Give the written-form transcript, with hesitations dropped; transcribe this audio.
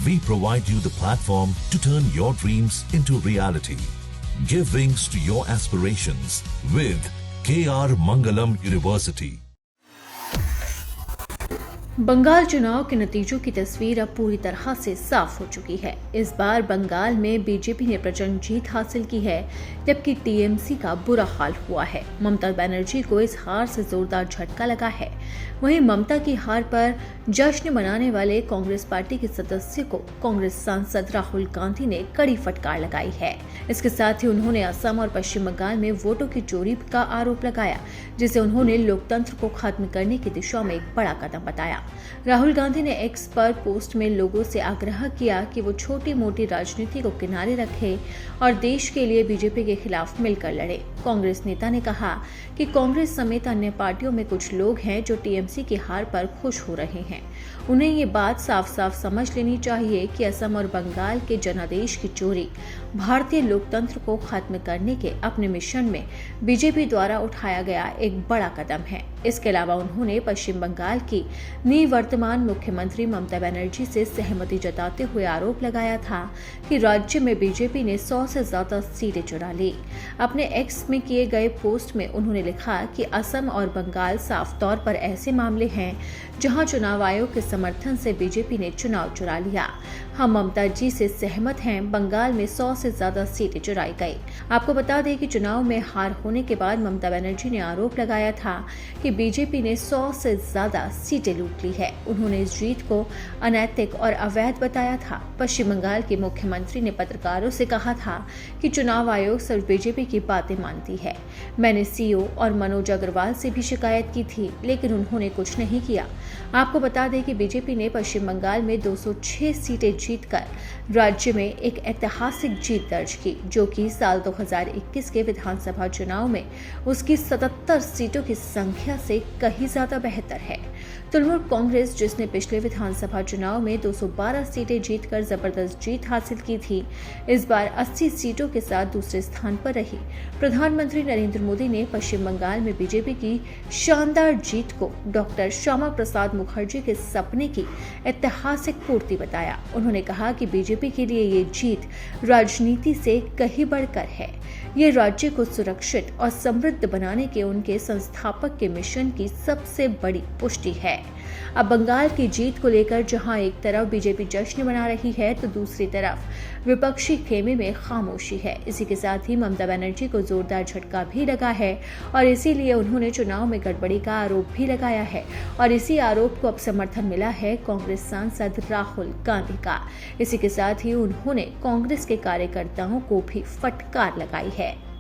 We provide you the platform to turn your dreams into reality. Give wings to your aspirations with KR Mangalam University. Bengal चुनाव के नतीजों की तस्वीर अब पूरी तरह से साफ हो चुकी है। इस बार बंगाल में बीजेपी ने प्रचंड जीत हासिल की है, जबकि टीएमसी का बुरा हाल हुआ है। ममता बनर्जी को इस हार से जोरदार झटका लगा है। वहीं ममता की हार पर जश्न मनाने वाले कांग्रेस पार्टी के सदस्य को कांग्रेस सांसद राहुल गांधी ने कड़ी फटकार लगाई है। इसके साथ ही उन्होंने असम और पश्चिम बंगाल में वोटों की चोरी का आरोप लगाया, जिसे उन्होंने लोकतंत्र को खत्म करने की दिशा में एक बड़ा कदम बताया। राहुल गांधी ने एक्स पर पोस्ट में लोगों से आग्रह किया कि वो छोटी मोटी राजनीति को किनारे रखें और देश के लिए बीजेपी के खिलाफ मिलकर लड़े। कांग्रेस नेता ने कहा कि कांग्रेस समेत अन्य पार्टियों में कुछ लोग हैं जो टीएमसी की हार पर खुश हो रहे हैं। उन्हें ये बात साफ साफ समझ लेनी चाहिए कि असम और बंगाल के जनादेश की चोरी भारतीय लोकतंत्र को खत्म करने के अपने मिशन में बीजेपी द्वारा उठाया गया एक बड़ा कदम है। इसके अलावा उन्होंने पश्चिम बंगाल की निवर्तमान मुख्यमंत्री ममता बनर्जी से सहमति जताते हुए आरोप लगाया था कि राज्य में बीजेपी ने 100 से ज्यादा सीटें चुरा ली। अपने एक्स में किए गए पोस्ट में उन्होंने लिखा कि असम और बंगाल साफ तौर पर ऐसे मामले हैं जहां चुनाव आयोग के समर्थन से बीजेपी ने चुनाव चुरा लिया। हम ममता जी से सहमत हैं, बंगाल में 100 से ज्यादा सीटें चुराई गई। आपको बता दें कि चुनाव में हार होने के बाद ममता बनर्जी ने आरोप लगाया था कि बीजेपी ने 100 से ज्यादा सीटें लूट ली है। उन्होंने इस जीत को अनैतिक और अवैध बताया था। पश्चिम बंगाल के मुख्यमंत्री ने पत्रकारों से कहा था कि चुनाव आयोग सिर्फ बीजेपी की बातें मानती है। मैंने सीओ और मनोज अग्रवाल से भी शिकायत की थी, लेकिन उन्होंने कुछ नहीं किया। आपको बता दें कि बीजेपी ने पश्चिम बंगाल में 206 सीटें जीतकर राज्य में एक ऐतिहासिक जीत दर्ज की, जो कि साल 2021 के विधानसभा चुनाव में उसकी 77 सीटों की संख्या से कहीं ज्यादा बेहतर है। तुलमुर कांग्रेस, जिसने पिछले विधानसभा चुनाव में 212 सीटें जीतकर जबरदस्त जीत हासिल की थी, इस बार 80 सीटों के साथ दूसरे स्थान पर रही। प्रधानमंत्री नरेंद्र मोदी ने पश्चिम बंगाल में बीजेपी की शानदार जीत को डॉक्टर श्यामा प्रसाद मुखर्जी के सपने की ऐतिहासिक पूर्ति बताया। उन्होंने कहा कि बीजेपी के लिए ये जीत राजनीति से कहीं बढ़कर है। ये राज्य को सुरक्षित और समृद्ध बनाने के उनके संस्थापक के मिशन की सबसे बड़ी पुष्टि है। अब बंगाल की जीत को लेकर जहां एक तरफ बीजेपी जश्न मना रही है, तो दूसरी तरफ विपक्षी खेमे में खामोशी है। इसी के साथ ही ममता बनर्जी को जोरदार झटका भी लगा है और इसीलिए उन्होंने चुनाव में गड़बड़ी का आरोप भी लगाया है और इसी आरोप को अब समर्थन मिला है कांग्रेस सांसद राहुल गांधी का। इसी के साथ ही उन्होंने कांग्रेस के कार्यकर्ताओं को भी फटकार लगाई है।